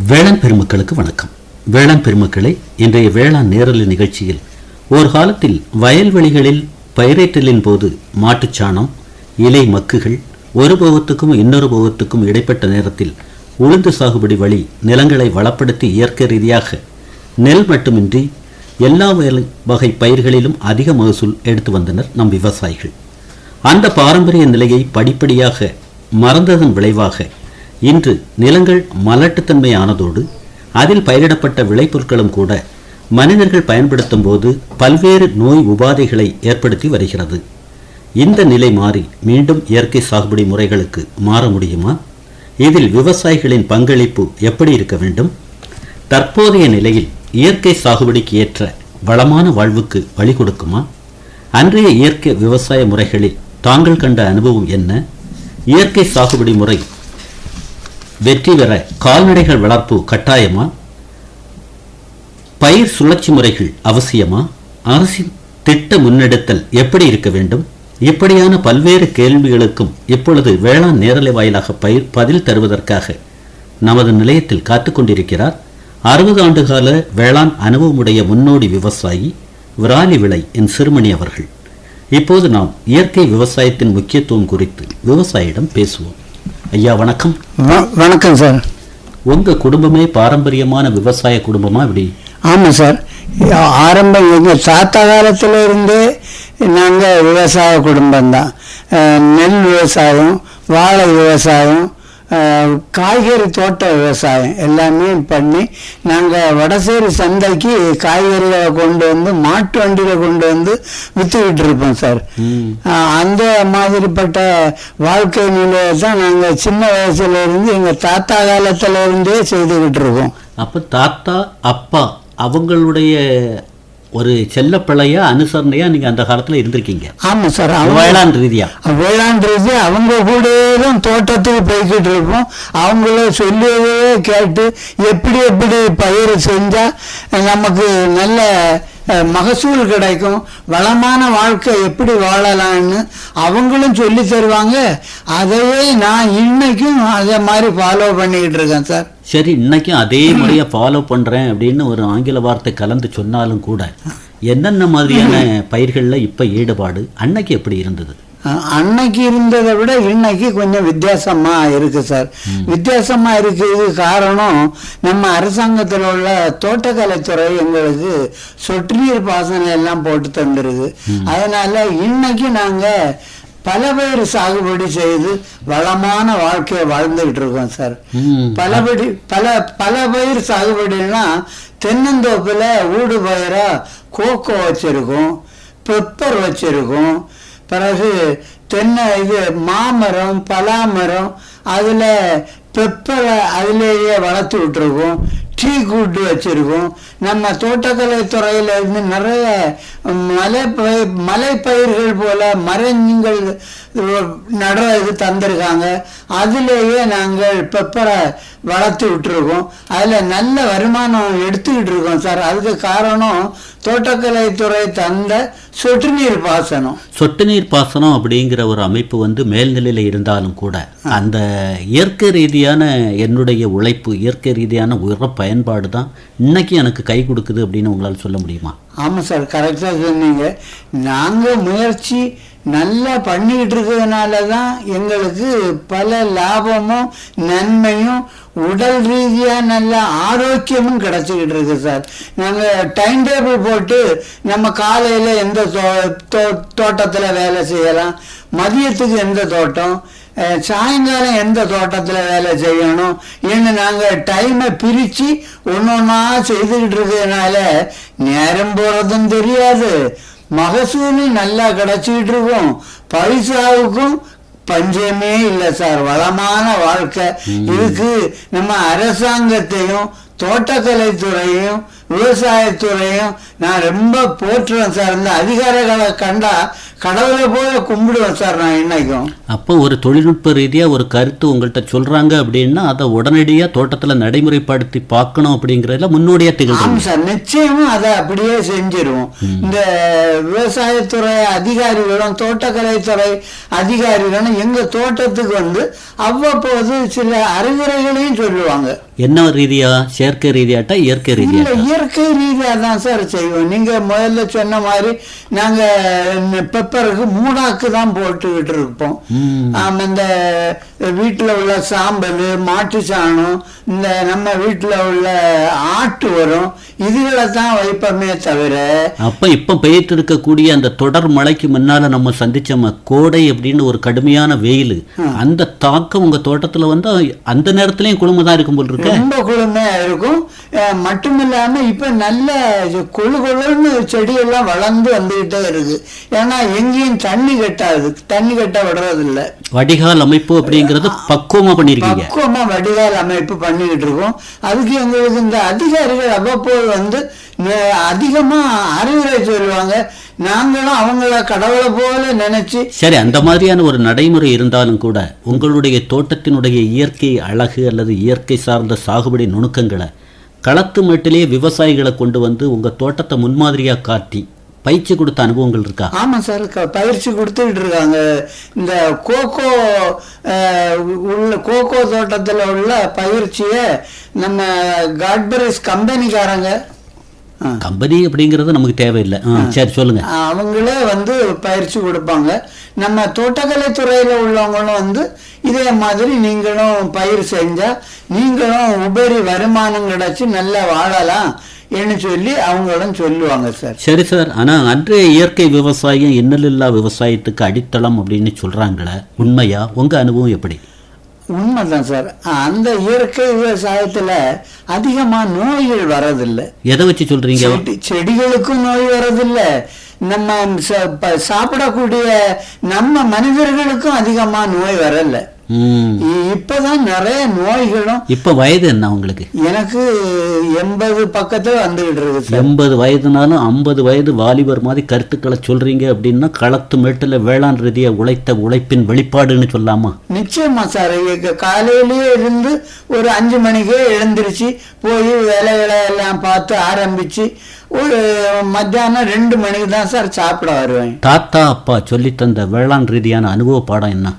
வேளாண் பெருமக்களுக்கு வணக்கம். வேளாண் பெருமக்களை, இன்றைய வேளாண் நேரலை நிகழ்ச்சியில் ஒரு காலத்தில் வயல்வெளிகளில் பயிரேற்றலின் போது மாட்டுச்சாணம், இலை மக்குகள் ஒரு போகத்துக்கும் இன்னொரு போகத்துக்கும் இடைப்பட்ட நேரத்தில் உளுந்து சாகுபடி வழி நிலங்களை வளப்படுத்தி இயற்கை ரீதியாக நெல் மட்டுமின்றி எல்லா வகை பயிர்களிலும் அதிக மகசூல் எடுத்து வந்தனர் நம் விவசாயிகள். அந்த பாரம்பரிய நிலையை படிப்படியாக மறந்ததன் விளைவாக இன்று நிலங்கள் மலட்டுத்தன்மை ஆனதோடு அதில் பயிரிடப்பட்ட விளைபொருட்களும் கூட மனிதர்கள் பயன்படுத்தும் போது பல்வேறு நோய் உபாதைகளை ஏற்படுத்தி வருகிறது. இந்த நிலை மாறி மீண்டும் இயற்கை சாகுபடி முறைகளுக்கு மாற முடியுமா? இதில் விவசாயிகளின் பங்களிப்பு எப்படி இருக்க வேண்டும்? தற்போதைய நிலையில் இயற்கை சாகுபடிக்கு ஏற்ற வளமான வாழ்வுக்கு வழி கொடுக்குமா? அன்றைய இயற்கை விவசாய முறைகளில் தாங்கள் கண்ட அனுபவம் என்ன? இயற்கை சாகுபடி முறை வெற்றி பெற கால்நடைகள் வளர்ப்பு கட்டாயமா? பயிர் சுழற்சி முறைகள் அவசியமா? அரசின் திட்ட முன்னெடுத்தல் எப்படி இருக்க வேண்டும்? இப்படியான பல்வேறு கேள்விகளுக்கும் இப்பொழுது வேளாண் நேரலை வாயிலாக பதில் தருவதற்காக நமது நிலையத்தில் காத்து கொண்டிருக்கிறார் 60 ஆண்டுகால வேளாண் அனுபவமுடைய முன்னோடி விவசாயி விராலி விளை என் சிறுமணி அவர்கள். இப்போது நாம் இயற்கை விவசாயத்தின் முக்கியத்துவம் குறித்து விவசாயியிடம் பேசுவோம். ஐயா வணக்கம். வணக்கம் சார். உங்க குடும்பமே பாரம்பரியமான விவசாய குடும்பமா இப்படி? ஆமாம் சார், ஆரம்பம் எங்கள் தாத்தா காலத்தில் இருந்தே நாங்கள் விவசாய குடும்பம்தான். நெல் விவசாயம், வாழை விவசாயம், காய்கறி தோட்ட விவசாயம் எல்லாமே பண்ணி நாங்கள் வடசேரி சந்தைக்கு காய்கறிகளை கொண்டு வந்து மாட்டு வண்டியில் கொண்டு வந்து விற்றுக்கிட்டு இருப்போம் சார். அந்த மாதிரிப்பட்ட வாழ்க்கை நிலையை தான் நாங்கள் சின்ன வயசுல இருந்து எங்கள் தாத்தா காலத்தில் இருந்தே செய்துக்கிட்டு இருக்கோம். அப்போ தாத்தா அப்பா அவங்களுடைய ஒரு செல்ல பிள்ளையா அனுசரணையா நீங்க அந்த காலத்துல இருந்திருக்கீங்க? ஆமா சார். வேளாண் ரீதியா அவங்க கூட தான் தோட்டத்துக்கு போய்கிட்டு இருப்போம். அவங்கள சொல்லியவே கேட்டு எப்படி எப்படி பயிர் செஞ்சா நமக்கு நல்ல மகசூல் கிடைக்கும், வளமான வாழ்க்கை எப்படி வாழலான்னு அவங்களும் சொல்லி தருவாங்க. அதையே நான் இன்னைக்கும் அதே மாதிரி ஃபாலோ பண்ணிக்கிட்டு இருக்கேன் சார். சரி, இன்னைக்கும் அதே முறையை ஃபாலோ பண்றேன் அப்படின்னு ஒரு ஆங்கில வார்த்தை கலந்து சொன்னாலும் கூட என்னென்ன மாதிரியான பயிர்களில் இப்போ ஈடுபாடு அன்னைக்கு எப்படி இருந்தது? அன்னைக்கு இருந்ததை விட இன்னைக்கு கொஞ்சம் வித்தியாசமா இருக்கு சார். வித்தியாசமா இருக்குது காரணம், நம்ம அரசாங்கத்தில் உள்ள தோட்டக்கலைத்துறை எங்களுக்கு சொட்டு நீர் பாசனம் எல்லாம் போட்டு தந்துருது. அதனால இன்னைக்கு நாங்க பல பயிர் சாகுபடி செய்து வளமான வாழ்க்கையை வாழ்ந்துகிட்டு இருக்கோம் சார். பல பயிர் சாகுபடினா தென்னந்தோப்புல ஊடு பயிரா கோகோ வச்சிருக்கோம், பெப்பர் வச்சிருக்கோம், பிறகு தென்னை மாமரம், பலாமரம், அதில் பெப்பரை அதிலேயே வளர்த்து விட்டுருக்கோம், டீ கூட்டு வச்சிருக்கோம். நம்ம தோட்டக்கலை துறையில இருந்து நிறைய மலை பயிர்கள் போல மரங்கள் நடுறது தந்திருக்காங்க. அதிலேயே நாங்கள் பெப்பரை வளர்த்து விட்டுருக்கோம். அதில் நல்ல வருமானம் எடுத்துக்கிட்டு இருக்கோம் சார். அதுக்கு காரணம் தோட்டக்கலைத்துறை தந்த சொட்டு நீர் பாசனம். சொட்டு நீர் பாசனம் அப்படிங்கிற ஒரு அமைப்பு மேல்நிலையில் இருந்தாலும் கூட அந்த இயற்கை ரீதியான என்னுடைய உழைப்பு, இயற்கை ரீதியான உர பயன்பாடு தான் இன்னைக்கு எனக்கு கை கொடுக்குது அப்படின்னு உங்களால் சொல்ல முடியுமா? ஆமாம் சார், கரெக்டாக சொன்னீங்க. நாங்கள் முயற்சி நல்லா பண்ணிக்கிட்டு இருக்கிறதுனால தான் எங்களுக்கு பல லாபமும் நன்மையும் உடல் ரீதியாக நல்ல ஆரோக்கியமும் கிடைச்சிக்கிட்டு இருக்கு சார். நாங்கள் டைம் டேபிள் போட்டு நம்ம காலையில் எந்த தோட்டத்தில் வேலை செய்யலாம், மதியத்துக்கு எந்த தோட்டம், சாயங்காலம் எந்த தோட்டத்தில் வேலை செய்யணும் என்று நாங்கள் டைமை பிரித்து ஒன்று ஒன்றா செய்துக்கிட்டு இருக்கிறதுனால நேரம் போகிறதும் தெரியாது, மகசூலும் நல்லா கிடைச்சிக்கிட்டு இருக்கும், பைசாவுக்கும் பஞ்சமே இல்லை சார். வளமான வாழ்க்கை. இதுக்கு நம்ம அரசாங்கத்தையும் தோட்டக்கலைத்துறையும் விவசாயத்துறையும் நான் ரொம்ப போற்றுவேன் சார். இந்த அதிகாரிகளை கண்டா கடவுளை போல கும்பிடுவேன் சார் நான் இன்னைக்கும். அப்போ ஒரு தொழில்நுட்ப ரீதியாக ஒரு கருத்து உங்கள்கிட்ட சொல்றாங்க அப்படின்னா அதை உடனடியாக தோட்டத்தில் நடைமுறைப்படுத்தி பார்க்கணும் அப்படிங்கிறதுல முன்னோடியா திகழ்ச்சி சார். நிச்சயமும் அதை அப்படியே செஞ்சிருவோம். இந்த விவசாயத்துறை அதிகாரிகளும் தோட்டக்கலைத்துறை அதிகாரிகளும் எங்க தோட்டத்துக்கு அவ்வப்போது சில அறிவுரைகளையும் சொல்லுவாங்க. என்ன ரீதியா? செயற்கை ரீதியாட்டா இயற்கை இல்ல ரீதியா? இயற்கை ரீதியா தான் சார் செய்வோம். நீங்க முதல்ல சொன்ன மாதிரி நாங்க பெப்பருக்கு மூடாக்கு தான் போட்டுக்கிட்டு இருப்போம். இந்த வீட்டுல உள்ள சாம்பல், மாட்டு சாணம், இந்த நம்ம வீட்டுல உள்ள ஆட்டு உரம், இதுகளை தான் வைப்போமே தவிர. அப்ப இப்ப பெய்து இருக்கக்கூடிய அந்த தொடர் மழைக்கு முன்னால நம்ம சந்திச்சோம் கோடை அப்படின்னு ஒரு கடுமையான வெயில், அந்த தாக்கம் உங்க தோட்டத்துல வந்து அந்த நேரத்திலயும் குளுமைதான் இருக்கும் போல் இருக்கு. ரொம்ப குளுமையா இருக்கும். மட்டுமில்லாம இப்ப நல்ல கொழு கொழுன்னு செடியெல்லாம் வளர்ந்து வந்துகிட்டே இருக்கு. ஏன்னா எங்கேயும் தண்ணி கட்ட விடுறது இல்ல. வடிகால் அமைப்பு அப்படிங்கறது பக்குவமா பண்ணிருக்கீங்க. பக்குவமா வடிகால் அமைப்பு பண்ணிக்கிட்டு இருக்கோம். அதுக்கு எங்களுக்கு இந்த அதிகாரிகள் அவ்வப்போது வந்து அதிகமா அறிவுரை சொல்லுவாங்க. நாங்களும் அவங்கள கடவுளை போல நினைச்சு. சரி, அந்த மாதிரியான ஒரு நடைமுறை இருந்தாலும் கூட உங்களுடைய தோட்டத்தினுடைய இயற்கை அழகு அல்லது இயற்கை சார்ந்த சாகுபடி நுணுக்கங்களை களத்து மேட்டிலேயே விவசாயிகளை கொண்டு வந்து உங்க தோட்டத்தை முன்மாதிரியா காட்டி பயிற்சி கொடுத்த அனுபவங்கள் இருக்கா? ஆமா சார், பயிற்சி கொடுத்துட்டு இருக்காங்க. இந்த கோகோ தோட்டத்துல உள்ள பயிற்சிய நம்ம காட்பரிஸ் கம்பெனிக்காரங்க, கம்பெனி அப்படிங்கறது நமக்கு தேவையில்லை. சரி, சொல்லுங்க. அவங்களே வந்து பயிற்சி கொடுப்பாங்க. நம்ம தோட்டக்கலை துறையில உள்ளவங்களும் வந்து இதே மாதிரி நீங்களும் பயிர் செஞ்சா நீங்களும் உபரி வருமானம் கிடைச்சி நல்லா வாழலாம் என்று சொல்லி அவங்களும் சொல்லுவாங்க சார். சரி சார், ஆனா அன்றைய இயற்கை விவசாயம் இன்னலில்லா விவசாயத்துக்கு அடித்தளம் அப்படின்னு சொல்றாங்களே, உண்மையா? உங்க அனுபவம் எப்படி? உண்மைதான் சார். அந்த இயற்கை விவசாயத்துல அதிகமா நோய்கள் வரதில்லை. எதை வச்சு சொல்றீங்க? செடிகளுக்கும் நோய் வரதில்லை, நம்ம சாப்பிடக்கூடிய நம்ம மனிதர்களுக்கும் அதிகமா நோய் வரல. இப்பதான் நிறைய நோய்களும். இப்ப வயது என்ன உங்களுக்கு? எனக்கு 80 பக்கத்துல வந்துகிட்டு இருக்கு. 80 வயதுனாலும் 50 வயது வாலிபர் மாதிரி கருத்துக்களை சொல்றீங்க அப்படின்னா களத்து மேட்டுல வேளாண் ரீதியா உழைத்த உழைப்பின் வெளிப்பாடுன்னு சொல்லாமா? நிச்சயமா சார். காலையிலேயே இருந்து ஒரு 5 மணிக்கே எழுந்திருச்சு போய் வேலைகளை எல்லாம் பார்த்து ஆரம்பிச்சு ஒரு மத்தியானம் 2 மணிக்கு தான் சார் சாப்பிட வருவேன். தாத்தா அப்பா சொல்லி தந்த வேளாண் ரீதியான அனுபவ பாடம் என்ன?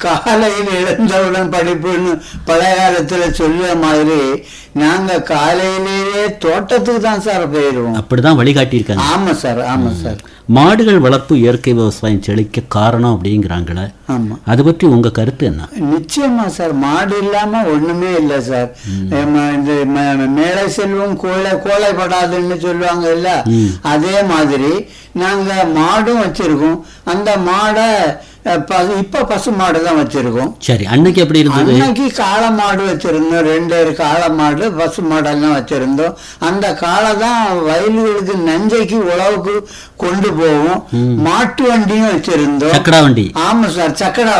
காலையில் எழுந்தவுடன் படிப்புன்னு பழைய காலத்துல சொல்லுற மாதிரி நாங்க காலையிலேயே தோட்டத்துக்கு தான் சார் போயிடுவோம். அப்படிதான் வழிகாட்டியிருக்காங்க. ஆமா சார், ஆமா சார். மாடுகள் வளர்ப்பு இயற்கை விவசாயம் செழிக்க காரணம் அப்படிங்கிறாங்களே, ஆமா, அதை பற்றி உங்க கருத்து என்ன? நிச்சயமா சார், மாடு இல்லாம ஒண்ணுமே இல்லை சார். இந்த மேலே செல்வம் கோழைப்படாதுன்னு சொல்லுவாங்க இல்ல, அதே மாதிரி நாங்க மாடும் வச்சிருக்கோம். அந்த மாடை இப்ப பசு மாடு தான் வச்சிருக்கோம். சரி, அன்னைக்கு எப்படி இருந்தது? அன்னைக்கு காளை மாடு வச்சிருந்தோம். 2 காளை மாடு, பசு மாடெல்லாம் வச்சிருந்தோம். அந்த காளை தான் வயல்களுக்கு நஞ்சைக்கு உழவுக்கு கொண்டு போவோம். மாட்டு வண்டியும் வச்சிருந்தோம். சக்கடா வண்டி? ஆமா சார், சக்கடா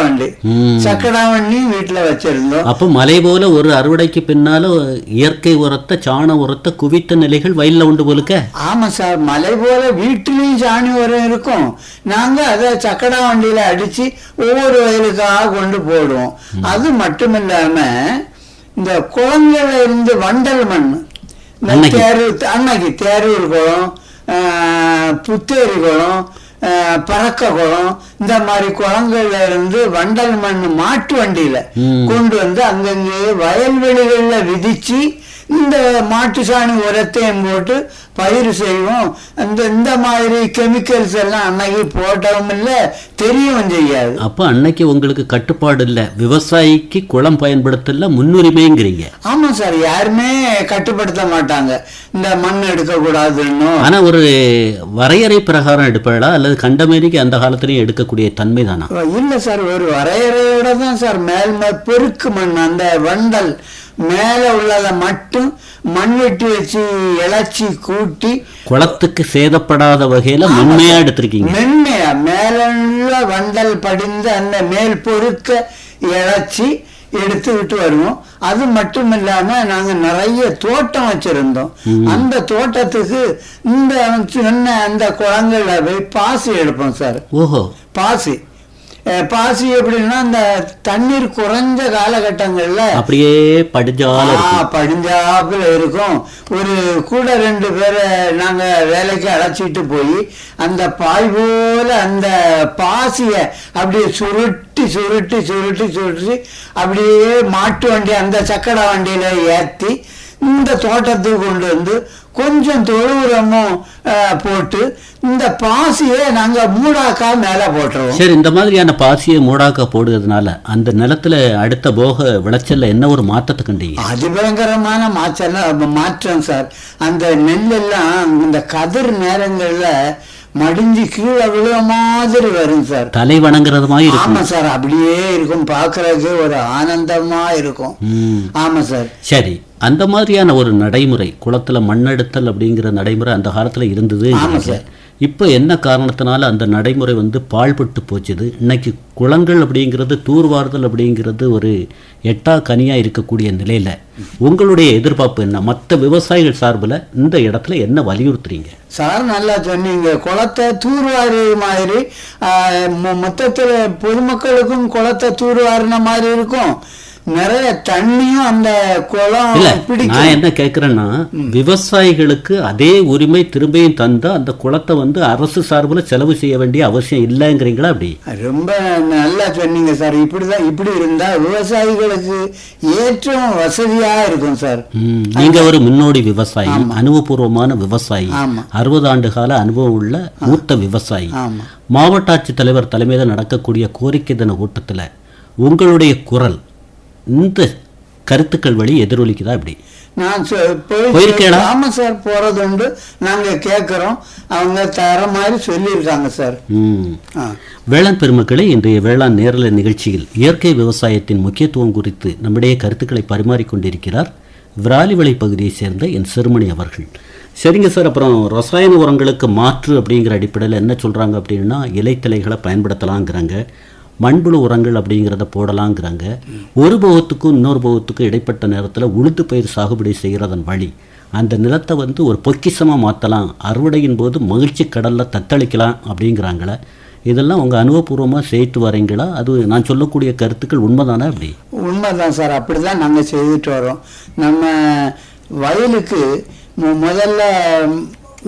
வண்டியும் வீட்டுல வச்சிருந்தோம். அப்ப மலை போல ஒரு அறுவடைக்கு பின்னால இயற்கை உரத்தை, சாண உரத்தை குவித்த நிலைகள் வயல்ல உண்டு போலுக்க. ஆமா சார், மலை போல வீட்டுலயும் சாணி உரம் இருக்கும். நாங்க அதை சக்கடா வண்டியில அடிச்சு ஒவ்வொரு வயலுக்காக கொண்டு போடுவோம். அது மட்டுமில்லாம இந்த குளங்கள்ல இருந்து வண்டல் மண், அன்னைக்கு தேரூர் குளம், புத்தேரி குளம், பறக்க குளம், இந்த மாதிரி குளங்கள்ல இருந்து வண்டல் மண் மாட்டு வண்டியில கொண்டு வந்து அங்கங்கே வயல்வெளிகள்ல விதிச்சு இந்த மாட்டு சாணி உரத்தையும் போட்டு பயிர் செய்வோம். இந்த மாதிரி கெமிக்கல்ஸ் எல்லாம் அன்னைக்கு போட்டவும் இல்லை, தெரியவும் செய்யாது. அப்ப அன்னைக்கு உங்களுக்கு கட்டுப்பாடு இல்லை, விவசாயிக்கு குளம் பயன்படுத்தல முன்னுரிமைங்கிறீங்க. ஆமா சார், யாருமே கட்டுப்படுத்த மாட்டாங்க இந்த மண் எடுக்க கூடாதுன்னு. ஆனா ஒரு வரையறை பிரகாரம் எடுப்பா அல்லது கண்டமேரிக்கு அந்த காலத்திலயும் எடுக்கக்கூடிய தன்மை தானா? இல்ல சார், ஒரு வரையறையோட தான் சார். பெருக்கு மண், அந்த வண்டல் மேல உள்ளத மட்டும் மண் வெட்டி வச்சு இழைச்சி கூட்டி குளத்துக்கு சேதப்படாத வகையில மென்மையா எடுத்திருக்கீங்க. மென்மையா மேல வண்டல் படிந்து அந்த மேல் பொறுக்க இழைச்சி எடுத்துக்கிட்டு வருவோம். அது மட்டும் இல்லாம நாங்க நிறைய தோட்டம் வச்சிருந்தோம். அந்த தோட்டத்துக்கு இந்த அந்த குளங்கள்ல போய் பாசி எடுப்போம் சார். ஓஹோ. பாசி பாசி எப்படின்னா அந்த தண்ணீர் குறைஞ்ச காலகட்டங்கள்ல அப்படியே படிஞ்சாப்புல இருக்கும். ஒரு கூட 2 பேரை நாங்க வேலைக்கு அழைச்சிட்டு போய் அந்த பாய் போல அந்த பாசிய அப்படியே சுருட்டி சுருட்டி சுருட்டி சுருட்டி அப்படியே மாட்டு வண்டி அந்த சக்கடை வண்டியில ஏற்றி இந்த தோட்டத்துக்கு கொண்டு வந்து கொஞ்சம் தொழு உரமும் போட்டு இந்த பாசியை நாங்க மூடாக்கா மேல போட்டுருவோம். சரி, இந்த மாதிரியான பாசியை மூடாக்கா போடுறதுனால அந்த நிலத்துல அடுத்த போக விளைச்சல்ல என்ன ஒரு மாற்றத்தை கண்டீங்க? அதிபயங்கரமான மாற்றம் சார். அந்த நெல்லெல்லாம் இந்த கதிர் நேரங்கள்ல மடிஞ்சு கீழே விழுவ மாதிரி வரும் சார். தலை வணங்குறது மாதிரி இருக்கும். ஆமா சார், அப்படியே இருக்கும், பாக்குறதுக்கு ஒரு ஆனந்தமா இருக்கும். ஆமா சார். சரி, அந்த மாதிரியான ஒரு நடைமுறை குளத்துல மண்ணெடுத்தல் அப்படிங்கிற நடைமுறை அந்த காலத்துல இருந்தது. இப்போ என்ன காரணத்தினால அந்த நடைமுறை பாழ்பட்டு போச்சுது? இன்னைக்கு குளங்கள் அப்படிங்கிறது தூர்வாறுதல் அப்படிங்கிறது ஒரு எட்டா கனியாக இருக்கக்கூடிய நிலையில் உங்களுடைய எதிர்பார்ப்பு என்ன? மற்ற விவசாயிகள் சார்பில் இந்த இடத்துல என்ன வலியுறுத்துறீங்க? சார் நல்லா சொன்னீங்க. குளத்தை தூர்வாரு மாதிரி மொத்தத்தில் பொதுமக்களுக்கும் குளத்தை தூர்வாரின மாதிரி இருக்கும். நிறைய தண்ணியும் அந்த குளம் பிடிக்கும். நான் என்ன கேட்கிறேன்னா, விவசாயிகளுக்கு அதே உரிமை திரும்பியும் தந்தா அந்த குளத்தை அரசு சார்பில் செலவு செய்ய வேண்டிய அவசியம் இல்லைங்கிறீங்களா? அப்படி ரொம்ப நல்லா சொன்னீங்க சார். இப்படி இருந்தா விவசாயிகளுக்கு ஏற்றம் வசதியா இருக்கும் சார். நீங்க ஒரு முன்னோடி விவசாயி, அனுபவபூர்வமான விவசாயி, 60 ஆண்டு கால அனுபவம் உள்ள மூத்த விவசாயி. மாவட்ட ஆட்சித்தலைவர் தலைமையில் நடக்கக்கூடிய கோரிக்கை தின கூட்டத்தில் உங்களுடைய குரல் இந்த கருத்துக்கள் வழி எதிரொலிக்குதா? இப்படி நான் ஆமா சார், போறது உண்டு. நாங்க கேட்கிறோம், அவங்க தர மாதிரி சொல்லியிருக்காங்க சார். வேளாண் பெருமக்களே, இன்றைய வேளாண் நேரலை நிகழ்ச்சியில் இயற்கை விவசாயத்தின் முக்கியத்துவம் குறித்து நம்முடைய கருத்துக்களை பரிமாறிக்கொண்டிருக்கிறார் விராலிமலை பகுதியை சேர்ந்த என் சிறுமணி அவர்கள். சரிங்க சார், அப்புறம் ரசாயன உரங்களுக்கு மாற்று அப்படிங்கிற அடிப்படையில் என்ன சொல்றாங்க அப்படின்னா, இலைத்தலைகளை பயன்படுத்தலாங்கிறாங்க, மண்புழு உரங்கள் அப்படிங்கிறத போடலாங்கிறாங்க. ஒரு போகத்துக்கும் இன்னொரு போகத்துக்கும் இடைப்பட்ட நேரத்தில் உளுந்து பயிர் சாகுபடி செய்கிறதன் வழி அந்த நிலத்தை ஒரு பொக்கிஷமாக மாற்றலாம், அறுவடையின் போது மகிழ்ச்சி கடலில் தத்தளிக்கலாம் அப்படிங்கிறாங்களே. இதெல்லாம் உங்கள் அனுபவபூர்வமாக செய்துட்டு வரீங்களா? அது நான் சொல்லக்கூடிய கருத்துக்கள் உண்மைதானே? அப்படி உண்மைதான் சார், அப்படி தான் நாங்கள் செய்துட்டு வரோம். நம்ம வயலுக்கு முதல்ல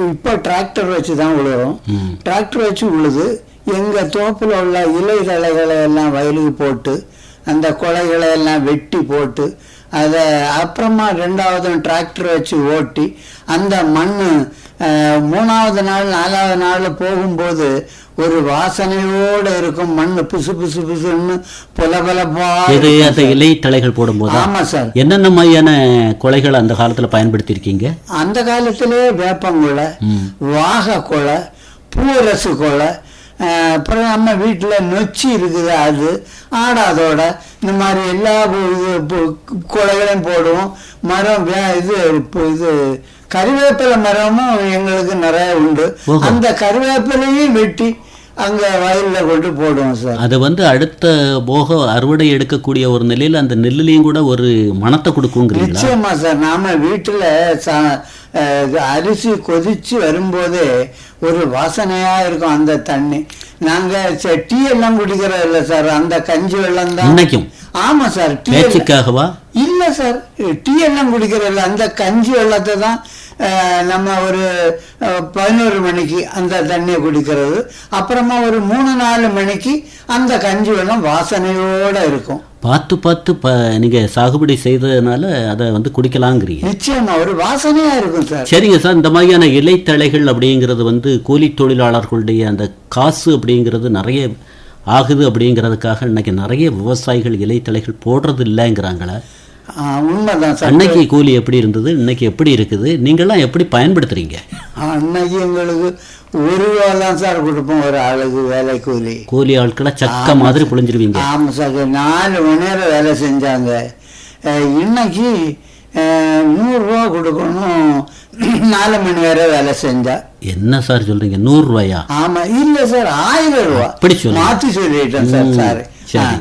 இப்போ டிராக்டர் வச்சு தான் உழுறோம். டிராக்டர் வச்சு உழுது எங்கள் தோப்பில் உள்ள இலை தழைகளை எல்லாம் வயலுக்கு போட்டு அந்த கொலைகளை எல்லாம் வெட்டி போட்டு அதை அப்புறமா 2வது டிராக்டர் வச்சு ஓட்டி அந்த மண் 3வது நாள் 4வது நாள் போகும்போது ஒரு வாசனையோடு இருக்கும். மண் பிசு பிசு பிசுன்னு பொலபலப்பா இலை தழைகள் போடும்போது. ஆமா சார். என்னென்ன மாதிரியான கொலைகள் அந்த காலத்துல பயன்படுத்தி இருக்கீங்க? அந்த காலத்திலே வேப்பங்குலை, வாகை கொலை, பூரசு கொலை, அப்புறம் நம்ம வீட்டில் நொச்சி இருக்குது, அது ஆடாதோட இந்த மாதிரி எல்லா கொலைகளையும் போடுவோம். மரம் இது கறிவேப்பிலை மரமும் எங்களுக்கு நிறைய உண்டு. அந்த கறிவேப்பிலையும் வெட்டி அங்க வயல்ல கொண்டு போடுவோம் சார். அது அடுத்த போக அறுவடை எடுக்கக்கூடிய ஒரு நிலையில அந்த நெல்லுலையும் கூட ஒரு மணத்தை கொடுக்குங்கிறீங்களா? நிச்சயமா சார். நாம வீட்டுல அரிசி கொதிச்சு வரும்போதே ஒரு வாசனையா இருக்கும் அந்த தண்ணி. நாங்க டீ எல்லாம் குடிக்கிறது இல்லை சார், அந்த கஞ்சி வெள்ளம் தான் இன்னைக்கும். ஆமா சார். டீக்காகவா? இல்ல சார், டீ எல்லாம் குடிக்கிறது இல்லை, அந்த கஞ்சி வெள்ளத்தை தான் நம்ம ஒரு 11 மணிக்கு அந்த தண்ணியை குடிக்கிறது. அப்புறமா ஒரு 3-4 மணிக்கு அந்த கஞ்சி வெள்ளம் வாசனையோட இருக்கும். பார்த்து நீங்க சாகுபடி செய்ததுனால அதை குடிக்கலாங்கிறீங்க. நிச்சயமா ஒரு வாசனையா இருக்கும் சார். சரிங்க சார், இந்த மாதிரியான இலைத்தழைகள் அப்படிங்கிறது கூலி தொழிலாளர்களுடைய அந்த காசு அப்படிங்கிறது நிறைய ஆகுது அப்படிங்கிறதுக்காக இன்னைக்கு நிறைய விவசாயிகள் இலைத்தழைகள் போடுறது இல்லைங்கிறாங்களே. உண்மைதான் சார். அன்னைக்கு கூலி எப்படி இருந்தது, இன்னைக்கு எப்படி இருக்குது, நீங்கள்லாம் எப்படி பயன்படுத்துறீங்க? அன்னைக்கு எங்களுக்கு 1 ரூபா தான் சார் கொடுப்போம் ஒரு ஆளுக்கு வேலை கூலி. கூலி ஆட்களை சக்க மாதிரி புழிஞ்சிருவீங்க. ஆமா சார், 4 மணி நேரம் வேலை செஞ்சாங்க. இன்னைக்கு 100 ரூபா கொடுக்கணும், 4 மணி நேரம் வேலை செஞ்சா. என்ன சார் சொல்றீங்க, 100 ரூபாயா? ஆமா, இல்ல சார் 1000 ரூபா. அப்படி சொல்லி மாத்தி சொல்லிட்டேன் சார். சார்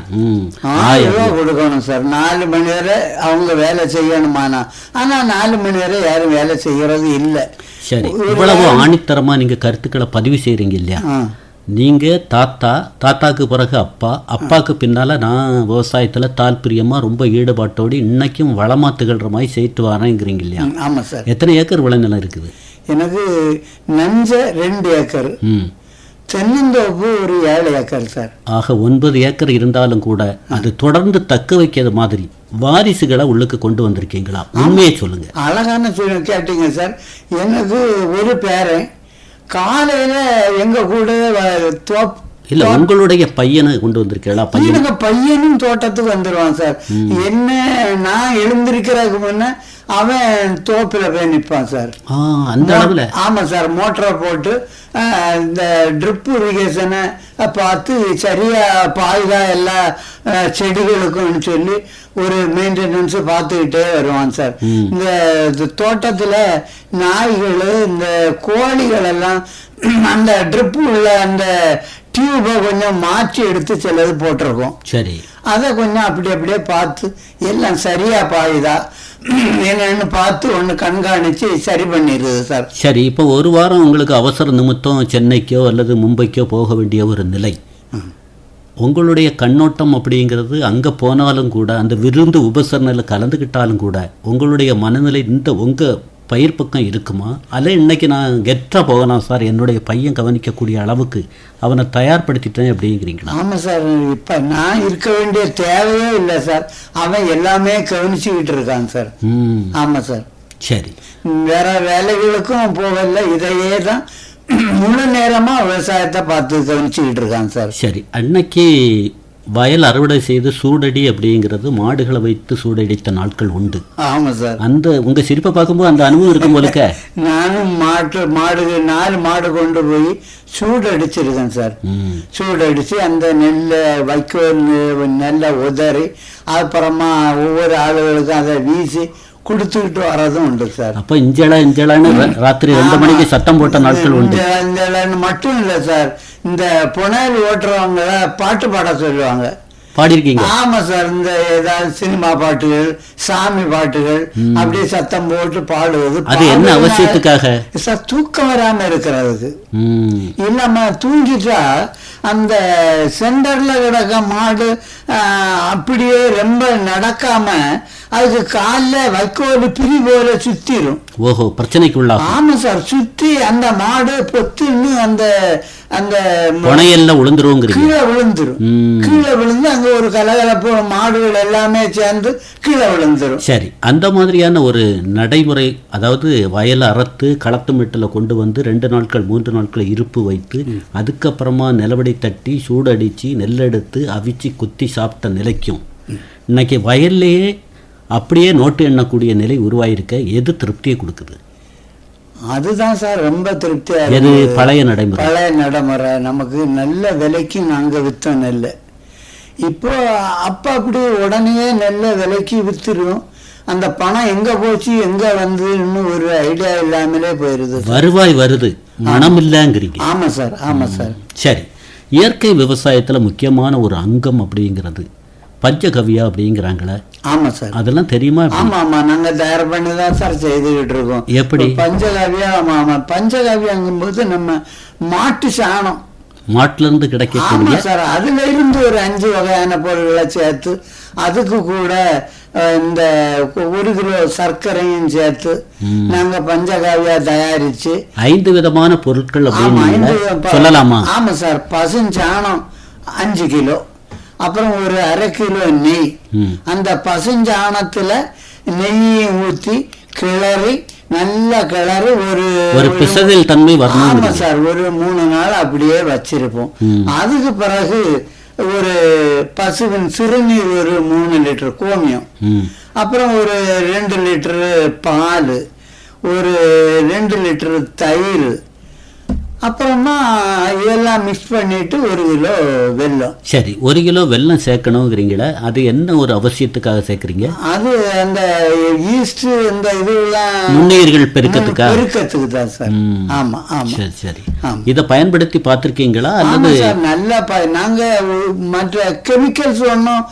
1000 ரூபா கொடுக்கணும் சார். 4 மணி நேரம் அவங்க வேலை செய்யணுமானா, ஆனா 4 மணி நேரம் யாரும் வேலை செய்யறது இல்லை. சரி, இவ்வளவு ஆணித்தரமா நீங்க கருத்துக்களை பதிவு செய்யறீங்க இல்லையா? நீங்கள் தாத்தாக்கு பிறகு அப்பாவுக்கு பின்னால் நான் விவசாயத்தில் தாற்பயமாக ரொம்ப ஈடுபாட்டோடு இன்னைக்கும் வளமாக திகழ்கிற மாதிரி செய்து வரேங்கிறீங்க இல்லையா? ஆமாம் சார். எத்தனை ஏக்கர் விளைநிலம் இருக்குது? எனக்கு நஞ்ச 2 ஏக்கர், தென்னந்தோப்பு ஒரு 7 ஏக்கர் சார். ஆக 9 ஏக்கர் இருந்தாலும் கூட அது தொடர்ந்து தக்க வைக்கிறது மாதிரி வாரிசுகளை உள்ளுக்கு கொண்டு வந்திருக்கீங்களா? உண்மையை சொல்லுங்க. அழகான கேட்டீங்க சார். எனக்கு ஒரு பேரன் காலையில எங்க கூட இல்ல உங்களுடைய பையனை கொண்டு வந்திருக்கீங்களா? பையனும் தோட்டத்துக்கு வந்துடுவான் சார். என்ன நான் எழுந்திருக்கிறதுக்கு முன்ன அவன் தோப்புல போய் நிற்பான் சார். அந்த அளவுல? ஆமா சார். மோட்டரை போட்டு இந்த ட்ரிப் இரிகேஷனை பார்த்து சரியா பாய்தா எல்லா செடிகளுக்கும் சொல்லி ஒரு மெயின்டெனன்ஸ் பார்த்துக்கிட்டே வருவான் சார். இந்த தோட்டத்துல நாய்கள் இந்த கோழிகள் எல்லாம் அந்த ட்ரிப்பு உள்ள அந்த டியூபை கொஞ்சம் மாற்றி எடுத்து சிலது போட்டிருக்கோம். சரி. அதை கொஞ்சம் அப்படியே பார்த்து எல்லாம் சரியா பாயுதா என்னன்னு பார்த்து ஒன்று கண்காணிச்சு சரி பண்ணிடுது சார். சரி. இப்போ ஒரு வாரம் உங்களுக்கு அவசர நிமித்தம் சென்னைக்கோ அல்லது மும்பைக்கோ போக வேண்டிய ஒரு நிலை, உங்களுடைய கண்ணோட்டம் அப்படிங்கிறது அங்கே போனாலும் கூட அந்த விருந்து உபசரணையில் கலந்துக்கிட்டாலும் கூட உங்களுடைய மனநிலை இந்த உங்கள் பயிர் பக்கம் இருக்குமா? அல்ல இன்னைக்கு நான் கெட்டாக போகலாம் சார், என்னுடைய பையன் கவனிக்கக்கூடிய அளவுக்கு அவனை தயார்படுத்திட்டேன் அப்படிங்கிறீங்களா? ஆமாம் சார். இப்போ நான் இருக்க வேண்டிய தேவையே இல்லை சார். அவன் எல்லாமே கவனிச்சுக்கிட்டு இருக்கான் சார். ஆமாம் சார். சரி. வேற வேலைகளுக்கும் போகல, இதையே தான் முழு நேரமாக விவசாயத்தை பார்த்து கவனிச்சுக்கிட்டு இருக்கான் சார். சரி. அன்னைக்கு வயல் அறுவடை செய்து சூடடி அப்படிங்கிறது மாடுகளை வைத்து சூடடித்த நாட்கள் உண்டு. ஆமாம் சார். அந்த உங்கள் சிரிப்பை பார்க்கும்போது அந்த அனுபவம் இருக்கும் போலுக்க நானும் மாடு 4 மாடு கொண்டு போய் சூடு அடிச்சிருக்கேன் சார். சூடு அடித்து அந்த நெல்லை வைக்கோல் நெல்லை உதறி அப்புறமா ஒவ்வொரு ஆளுகளுக்கும் அதை வீசி கொடுத்துக்கிட்டு வரதும் உண்டு சார். அப்போ இஞ்சலான்னு ராத்திரி 2 மணிக்கு சத்தம் போட்ட நாட்கள் உண்டு. இஞ்சலான்னு மட்டும் இல்லை சார், இந்த புனல் ஓட்டுறவங்க பாட்டு பாட சொல்லுவாங்க. பாடிருக்கீங்க? ஆமா சார். இந்த ஏதாவது சினிமா பாட்டுகள், சாமி பாட்டுகள் அப்படியே சத்தம் போட்டு பாடுவது. அது என்ன அவசியத்துக்காக சார்? தூக்கம் வராம இருக்கிறதுக்கு. இல்லாம தூங்கிட்டா அந்த சென்டர்ல கிடக்க மாடு அப்படியே ரொம்ப நடக்காம அதுக்கு காலில் வைக்கோல் பிரி போல சுத்திரும். ஓஹோ, பிரச்சனைக்குள்ள. ஆமா சார். சுத்தி அந்த மாடு பொத்துன்னு அந்த அந்த புனையெல்லாம் விழுந்துரும், கீழே விழுந்துரும். கீழே விழுந்து அங்க ஒரு கலகலப்பு மாடுகள் எல்லாமே சேர்ந்து கீழே விழுந்துரும். சரி. அந்த மாதிரியான ஒரு நடைமுறை, அதாவது வயலை அறுத்து களத்து மெட்டில் கொண்டு வந்து 2 நாட்கள் 3 நாட்கள் இருப்பு வைத்து அதுக்கப்புறமா நிலவடை தட்டி சூடடிச்சு நெல்லெடுத்து அவிச்சு குத்தி சாப்பிட்ட நிலைக்கும் இன்னைக்கு வயல்லையே அப்படியே நோட்டு எண்ணக்கூடிய நிலை உருவாயிருக்க எது திருப்தியை கொடுக்குது? அதுதான் சார் ரொம்ப திருப்தியா. எது? பழைய நடைமுறை. நமக்கு நல்ல விலைக்கு நாங்க வித்தோம் நெல். இப்போ அப்ப அப்படி உடனே நெல்ல விலைக்கு வித்துரும். அந்த பணம் எங்க போச்சு எங்க வந்து ஒரு ஐடியா இல்லாமலே போயிருது. வருவாய் வருது, மனம் இல்லைங்கிறீங்க. ஆமா சார். ஆமா சார். சரி. இயற்கை விவசாயத்துல முக்கியமான ஒரு அங்கம் அப்படிங்கிறது பஞ்சகவ்யா அப்படிங்கிறாங்களே. ஆமா சார். அதெல்லாம் தெரியுமா? ஆமா ஆமா. நாங்க தயார் பண்ணி தான் சார் செய்துகிட்டு இருக்கோம். எப்படி பஞ்சகவ்யா? ஆமா ஆமா. பஞ்சகவ்யாங்கும் போது நம்ம மாட்டு சாணம் மாட்டுல இருந்து கிடைக்க சார், அதுல இருந்து ஒரு 5 வகையான பொருட்களை சேர்த்து அதுக்கு கூட இந்த 1 கிலோ சர்க்கரையும் சேர்த்து நாங்க பஞ்சகாவியா தயாரிச்சு 5 விதமான பொருட்கள் சொல்லலாமா? ஆமா சார். பசுஞ்சாணம் 5 கிலோ, அப்புறம் ஒரு 1/2 கிலோ நெய். அந்த பசுஞ்சாணத்துல நெய்யை ஊற்றி கிளறி நல்ல கிளறி ஒரு பிசைதல் தன்மை வரணும். ஆமா சார். ஒரு 3 நாள் அப்படியே வச்சிருப்போம். அதுக்கு பிறகு ஒரு பசுவின் சிறுநீர் ஒரு 3 லிட்டர் கோமியம், அப்புறம் ஒரு 2 லிட்டரு பால், ஒரு 2 லிட்டரு தயிர், அப்புறமா இதெல்லாம் மிக்ஸ் பண்ணிட்டு 1 கிலோ வெல்லம். சரி. 1 கிலோ வெல்லம் சேர்க்கணுங்கிறீங்களா? அது என்ன ஒரு அவசியத்துக்காக சேர்க்குறீங்க? அது அந்த ஈஸ்ட் இந்த இதெல்லாம் நுண்ணுயிர்கள் பெருக்கத்துக்கு தான் சார். ஆமா ஆமா. சரி சரி. இதை பயன்படுத்தி பார்த்துருக்கீங்களா? அல்லது நல்லா நாங்க மற்ற கெமிக்கல்ஸ் ஒன்றும்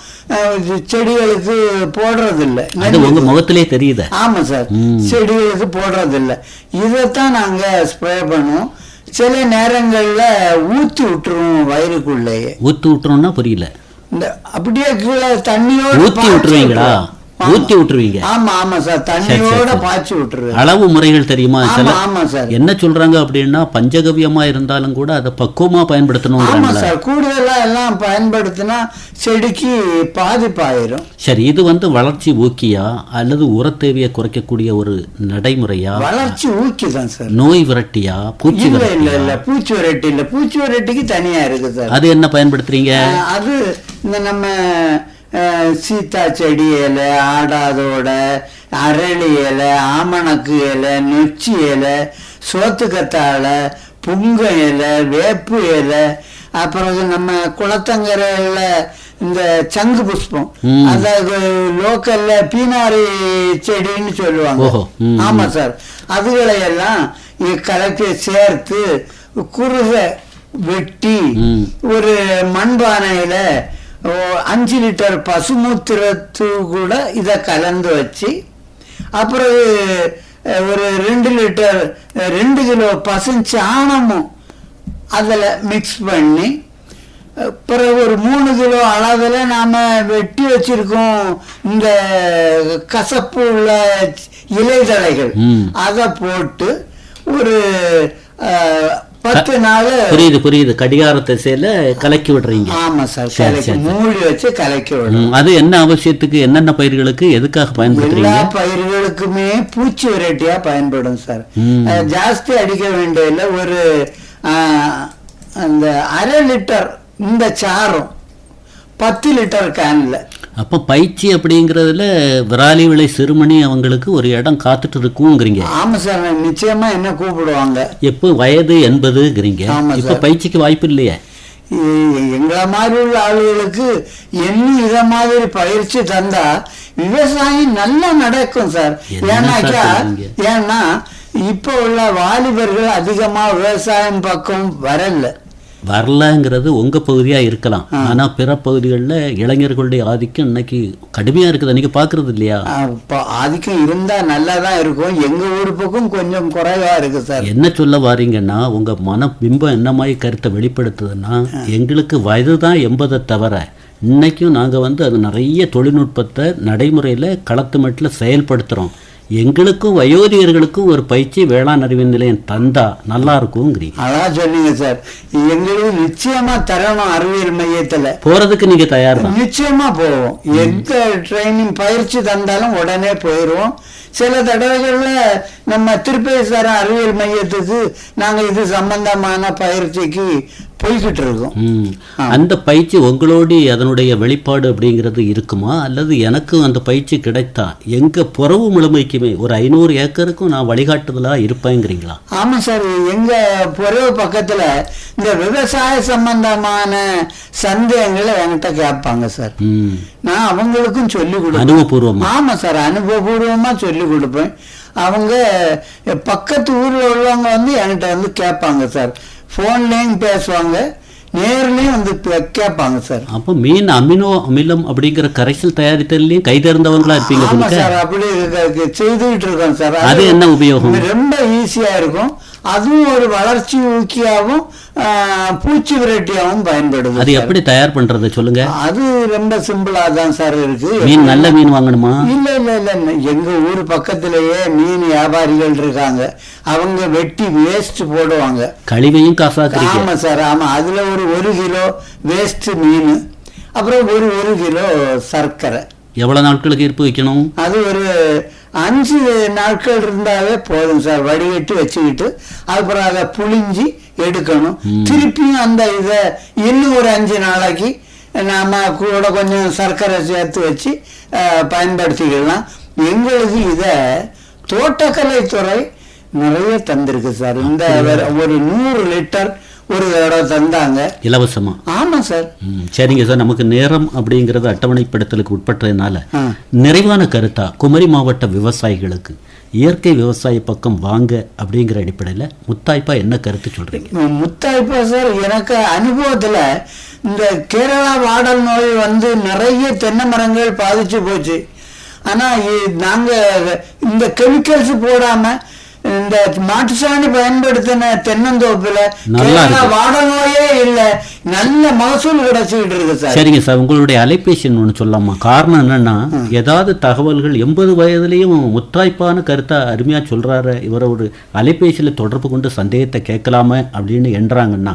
செடிகளுக்கு போடுறதில்லை. அது உங்க முகத்திலே தெரியுது. ஆமா சார். செடிகளுக்கு போடுறதில்லை. இதைத்தான் நாங்க ஸ்ப்ரே பண்ணுவோம். சில நேரங்கள்ல ஊத்தி விட்டுருவோம் வயிறுக்குள்ளேயே. ஊத்தி விட்டுறோம்னா புரியல. இந்த அப்படியே கீழே தண்ணியோட ஊத்தி விட்டுருவீங்களா? ஊத்தி விட்டுருவீங்க? ஆமா ஆமா சார், தண்ணியோட பாய்ச்சி விட்டுருவேன். அளவு முறைகள் தெரியுமா? ஆமா சார். என்ன சொல்றாங்க அப்படின்னா பஞ்சகவ்யமா இருந்தாலும் கூட அதை பக்குவமா பயன்படுத்தணும். ஆமா சார், கூடுதலா எல்லாம் பயன்படுத்தினா செடிக்கு பாதிப்பாயிரும். சரி, இது வளர்ச்சி ஊக்கியா அல்லது உரத்தேவையை குறைக்கக்கூடிய ஒரு நடைமுறையா? வளர்ச்சி ஊக்கி தான் சார். நோய் விரட்டியா? பூச்சி விரட்டி? இல்ல பூச்சி விரட்டி இல்ல, பூச்சி விரட்டிக்கு தனியா இருக்கு சார். அது என்ன பயன்படுத்துறீங்க? அது இந்த நம்ம சீத்தா செடி இலை, ஆடாதோட, அரளி இலை, ஆமணக்கு இலை, நொச்சி இலை, சோத்துக்கத்தாழை, புங்க இலை, வேப்பு இலை, அப்புறம் நம்ம குளத்தங்கரையில இந்த சங்கு புஷ்பம், அதாவது லோக்கல்ல பீனாரி செடின்னு சொல்லுவாங்க. ஆமா சார், அதுகளை எல்லாம் கலக்கி சேர்த்து குறுக வெட்டி ஒரு மண்பானையில 5 லிட்டர் பசுமூத்திரத்து கூட இதை கலந்து வச்சு, அப்புறம் ஒரு 2 லிட்டர் 2 கிலோ பசுஞ்சாணமும் அதில் மிக்ஸ் பண்ணி, பிறகு ஒரு 3 கிலோ அளவில் நாம் வெட்டி வச்சிருக்கோம் இந்த கசப்பு உள்ள இலைதழைகள், அதை போட்டு ஒரு 10 நாள். புரியுது. கடிகாரத்தை சேல கலக்கி விடுறீங்க? ஆமா சார், கலக்கி மூடி வச்சு கலக்கி விடுறோம். அது என்ன அவசியத்துக்கு, என்னென்ன பயிர்களுக்கு எதுக்காக பயன்படுத்துறீங்க? எல்லா பயிர்களுக்குமே பூச்சி வெரைட்டியா பயன்படும் சார். ஜாஸ்தி அடிக்க வேண்டியதில்லை. ஒரு அந்த 1/2 லிட்டர் இந்த சாரம் 10 லிட்டர் கேன்ல. அப்போ பயிற்சி அப்படிங்கிறதுல விராலி விளை சிறுமணி அவங்களுக்கு ஒரு இடம் காத்துட்டு இருக்குங்கிறீங்க? ஆமா சார், நிச்சயமா என்ன கூப்பிடுவாங்க. எப்போ வயது 80ங்கிறீங்க, இப்ப பயிற்சிக்கு வாய்ப்பு இல்லையே? எங்களை மாதிரி உள்ள ஆளுகளுக்கு என்ன இத மாதிரி பயிற்சி தந்தா விவசாயம் நல்லா நடக்கும் சார். ஏன்னா இப்ப உள்ள வாலிபர்கள் அதிகமா விவசாயம் பக்கம் வரலங்கிறது உங்க பகுதியா இருக்கலாம். ஆனா பிற பகுதிகளில் இளைஞர்களுடைய ஆதிக்கம் இன்னைக்கு கடுமையா இருக்குது. நீங்க பாக்குறது இல்லையா? ஆதிக்கம் இருந்தா நல்லாதான் இருக்கும். எங்க ஊர் பக்கம் கொஞ்சம் குறைவா இருக்கு சார். என்ன சொல்ல வாரீங்கன்னா, உங்க மன பிம்பம் என்ன மாதிரி கருத்தை வெளிப்படுத்துதுன்னா, எங்களுக்கு வயதுதான் 80 தவிர இன்னைக்கும் நாங்க அது நிறைய தொழில்நுட்பத்தை நடைமுறையில களத்து மட்டில் செயல்படுத்துறோம். எங்களுக்கும் வயோதிகர்களுக்கும் ஒரு பயிற்சி வேளாண் அறிவியல் நிலையம் தந்தா நல்லா இருக்கும்ங்கிறீங்க. அதான் சொன்னீங்க சார். எங்களுக்கு நிச்சயமா தரணும். அறிவியல் மையத்துல போறதுக்கு நீங்க தயார் தான்? நிச்சயமா போவோம். எந்த ட்ரைனிங் பயிற்சி தந்தாலும் உடனே போயிடுவோம். சில தடவைகள்ல நம்ம திருப்பேஸ்வரம் அறிவியல் மையத்துக்கு நாங்க இது சம்பந்தமான பயிற்சிக்கு போய்கிட்டு இருக்கோம். அந்த பயிற்சி உங்களோட அதனுடைய வெளிப்பாடு அப்படிங்கிறது இருக்குமா, அல்லது எனக்கு அந்த பயிற்சி கிடைத்தா எங்க புறவு முழுமைக்குமே ஒரு 500 ஏக்கருக்கும் நான் வழிகாட்டுதலா இருப்பேங்கிறீங்களா? ஆமா சார், எங்க புறவு பக்கத்துல இந்த விவசாய சம்பந்தமான சந்தேகங்களை என்கிட்ட கேட்பாங்க சார். நான் அவங்களுக்கும் சொல்லி கொடுப்பேன். அனுபவபூர்வமா? ஆமா சார், அனுபவபூர்வமா சொல்லி கொடுப்பேன். அவங்க பக்கத்து ஊர்ல உள்ளவங்க என்கிட்ட கேட்பாங்க சார். போன்லயும் பேசுவாங்க, நேர்லயும் கேட்பாங்க சார். அப்ப மீன் அமினோ அமிலம் அப்படிங்கிற கரைசல் தயாரித்தலையும் கைதேர்ந்தவங்களா இருப்பீங்க? ஆமா சார், அப்படி செய்துகிட்டு இருக்கோம் சார். அது என்ன உபயோகம்? ரொம்ப ஈஸியா இருக்கும். அதுவும் ஒரு வளர்ச்சி ஊக்கியாவும் பூச்சி விரட்டியாவும் பயன்படுது. அது எப்படி தயார் பண்றது சொல்லுங்க? அது ரொம்ப சிம்பிளா தான் சார் இருக்கு. மீன் நல்ல மீன் வாங்கணுமா? இல்ல இல்ல இல்ல, எங்க ஊர் பக்கத்திலேயே மீன் வியாபாரிகள் இருக்காங்க. அவங்க வெட்டி வேஸ்ட் போடுவாங்க. கழிவையும் காசாக்குறீங்க? ஆமா சார், ஆமா. அதுல ஒரு 1 கிலோ வேஸ்ட் மீன், அப்புறம் ஒரு 1 கிலோ சர்க்கரை. எவ்வளவு நாட்களுக்கு இருப்பு வைக்கணும்? அது ஒரு 5 நாட்கள் இருந்தாவே போதும் சார். வடிகட்டி வச்சுக்கிட்டு அப்புறம் அதை புளிஞ்சி எடுக்கணும். திருப்பியும் அந்த இதை இன்னும் ஒரு 5 நாளைக்கு நாம கூட கொஞ்சம் சர்க்கரை சேர்த்து வச்சு பயன்படுத்திக்கலாம். எங்களுக்கு இதை தோட்டக்கலைத்துறை நிறைய தந்திருக்கு சார். இந்த ஒரு 100 லிட்டர் ஒரு தடவை தந்தாங்க இலவசமா. ஆமா சார். சரிங்க சார், நமக்கு நேரம் அப்படிங்கறது அட்டவணைப்படுத்தலுக்கு உட்பட்டதுனால நிறைவான கருத்தா குமரி மாவட்ட விவசாயிகளுக்கு இயற்கை விவசாய பக்கம் வாங்க அப்படிங்கிற அடிப்படையில் முத்தாய்ப்பா என்ன கருத்து சொல்றீங்க? முத்தாய்ப்பா சார், எனக்கு அனுபவத்துல இந்த கேரளா வாடல் நோய் நிறைய தென்னை மரங்கள் பாதிச்சு போச்சு. ஆனா நாங்க இந்த கெமிக்கல்ஸ் போடாம இந்த மாட்டுச்சாணி பயன்படுத்தின தென்னந்தோப்புல நல்லா இருக்கு. வாட நோயே இல்ல, நல்ல மகசூல் கிடைச்சிட்டு இருக்கு சார். சரிங்க சார், உங்களுடைய அலைபேசி ஒன்று சொல்லலாமா? காரணம் என்னன்னா, ஏதாவது தகவல்கள் 80 வயதுலயும் முத்தாய்ப்பான கருத்தா அருமையா சொல்றாரு, இவரோட அலைபேசியில தொடர்பு கொண்டு சந்தேகத்தை கேட்கலாமே அப்படின்னு என்றாங்கன்னா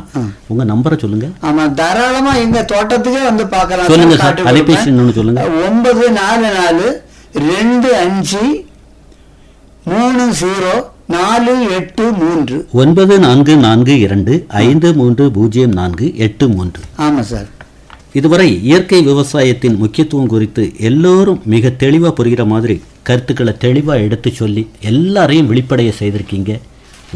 உங்க நம்பரை சொல்லுங்க. ஆமா, தாராளமா எங்க தோட்டத்துக்கே வந்து பார்க்கலாம். சொல்லுங்க சார், அலைபேசி ஒன்று சொல்லுங்க. 944 25 30 483. 9442 530483. ஆமா சார். இதுவரை இயற்கை விவசாயத்தின் முக்கியத்துவம் குறித்து எல்லோரும் மிக தெளிவா புரிகிற மாதிரி கருத்துக்களை தெளிவா எடுத்து சொல்லி எல்லாரையும் வெளிப்படைய செய்திருக்கீங்க.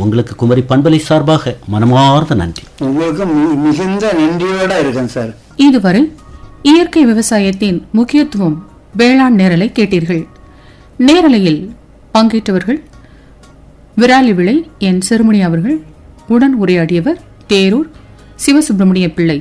உங்களுக்கு குமரி பண்பலை சார்பாக மனமார்ந்த நன்றி. உங்களுக்கு மிகுந்த நன்றியோட இருக்கேன் சார். இதுவரை இயற்கை விவசாயத்தின் முக்கியத்துவம் வேளாண் நேரலை கேட்டீர்கள். நேரலையில் பங்கேற்றவர்கள் விராலி விளை என் சிறுமணி அவர்கள். உடன் உரையாடியவர் தேரூர் சிவசுப்பிரமணிய பிள்ளை.